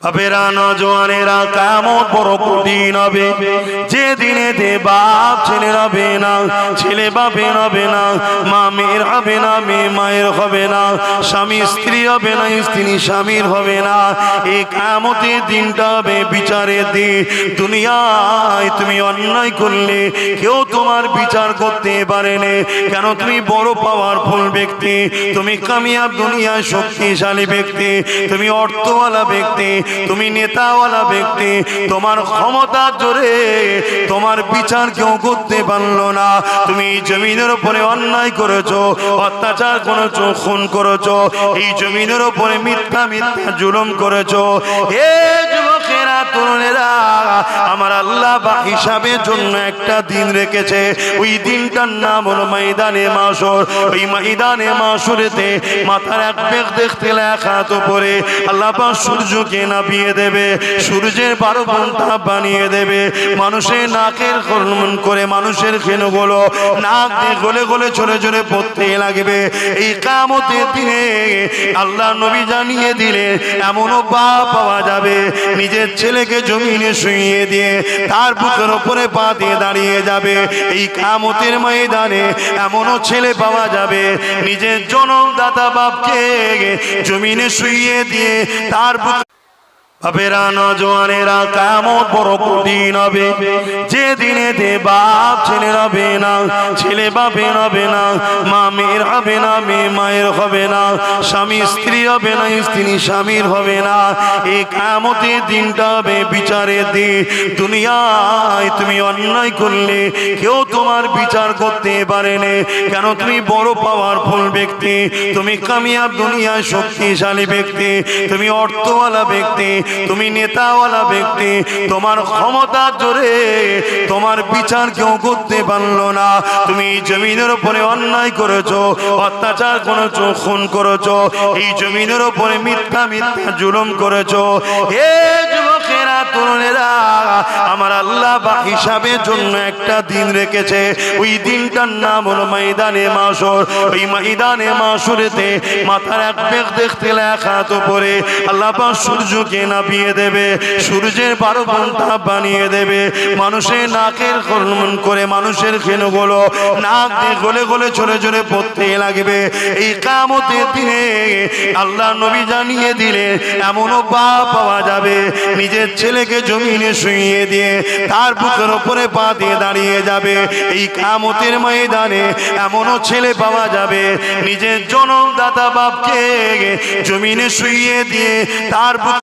বাপেরা নজওয়ানেরা কিয়ামত বড় কঠিন হবে। যে দিনে দে বাপ ছেলের হবে না, ছেলে বাপের হবে না, মা মেয়ের হবে না, মেয়ে মায়ের হবে না, স্বামী স্ত্রী হবে না, স্ত্রী স্বামীর হবে না। এই কিয়ামতের দিনটা হবে বিচারের দিন। দুনিয়ায় তুমি অন্যায় করলে কেউ তোমার বিচার করতে পারে না। কেন? তুমি বড় পাওয়ারফুল ব্যক্তি, তুমি কামিয়াব দুনিয়ায় শক্তিশালী ব্যক্তি, তুমি অর্থওয়ালা ব্যক্তি, তুমি নেতাওয়ালা ব্যক্তি, তোমার ক্ষমতার জোরে তোমার বিচার কেউ করতে পারলো না। তুমি জমিনের উপরে অন্যায় করেছো, অত্যাচার করেছো, খুন করেছো, এই জমিনের উপরে মিথ্যা মিথ্যা জুলুম করেছো। হে যুবকেরা, তরুণেরা, আমার আল্লাহ বা হিসাবের জন্য একটা দিন রেখেছে। ওই দিনটার নাম হলো ময়দানে মাশর। ওই ময়দানে মাশরেতে মাথার এক বেগ দেখতে লেখা তো পরে আল্লাহ পাক সূর্যকে নামিয়ে দেবে, সূর্যের 12 ঘন্টা বানিয়ে দেবে। মানুষের নাকের কলমন করে মানুষের খেনুগুলো নাক দিয়ে গলে গলে চলে চলে পড়তে লাগবে। এই কিয়ামতের দিনে আল্লাহ নবী জানিয়ে দিলে এমনও বাপ পাওয়া যাবে নিজের ছেলেকে জমিনে শুইয়ে দিয়ে তার বুকের উপরে পা দিয়ে দাঁড়িয়ে যাবে। এই কিয়ামতের ময়দানে এমনও ছেলে পাওয়া যাবে নিজের জন্মদাতা বাপকে জমিনে শুইয়ে দিয়ে তার বাপেরা নজওয়ানেরা কিয়ামত বড় কঠিন হবে। যে দিনে দে বাপ ছেলের হবে না, ছেলে বাপের হবে না, মা মেয়ের হবে না, মেয়ে মায়ের হবে না, স্বামী স্ত্রী হবে না, স্ত্রী স্বামীর হবে না। এই কিয়ামতের দিনটা হবে বিচারের দিন। দুনিয়ায় তুমি অন্যায় করলে কেউ তোমার বিচার করতে পারে না। কেন? তুমি বড় পাওয়ারফুল ব্যক্তি, তুমি কামিয়াব দুনিয়ায় শক্তিশালী ব্যক্তি, তুমি অর্থওয়ালা ব্যক্তি, তুমি নেতাওয়ালা ব্যক্তি, তোমার ক্ষমতার জোরে তোমার বিচার কেউ করতে পারলো না। তুমি জমিনের উপরে অন্যায় করেছো, অত্যাচার করেছো, খুন করেছো, এই জমিনের উপরে মিথ্যা মিথ্যা জুলুম করেছো। হে যুবকেরা, তরুণেরা, আমার আল্লাহ বা হিসাবের জন্য একটা দিন রেখেছে। ওই দিনটার নাম হলো ময়দানে মাশর। ওই ময়দানে মাশরেতে মাথার এক বেগ দেখতে লেখা তো পরে আল্লাহ পাক সূর্যকে নামিয়ে দেবে, সূর্যের 12 ঘন্টা বানিয়ে দেবে। মানুষের নাকের কলমন করে মানুষের খেনুগুলো নাক দিয়ে গলে গলে চলে চলে পড়তে লাগবে। এই কিয়ামতের দিনে আল্লাহ নবী জানিয়ে দিলে এমনও বাপ পাওয়া যাবে নিজের ছেলেকে জমিনে শুইয়ে দিয়ে তার বুকের উপরে পা দিয়ে দাঁড়িয়ে যাবে। এই কিয়ামতের ময়দানে এমনও ছেলে পাওয়া যাবে নিজের জন্মদাতা বাপকে জমিনে শুইয়ে দিয়ে তার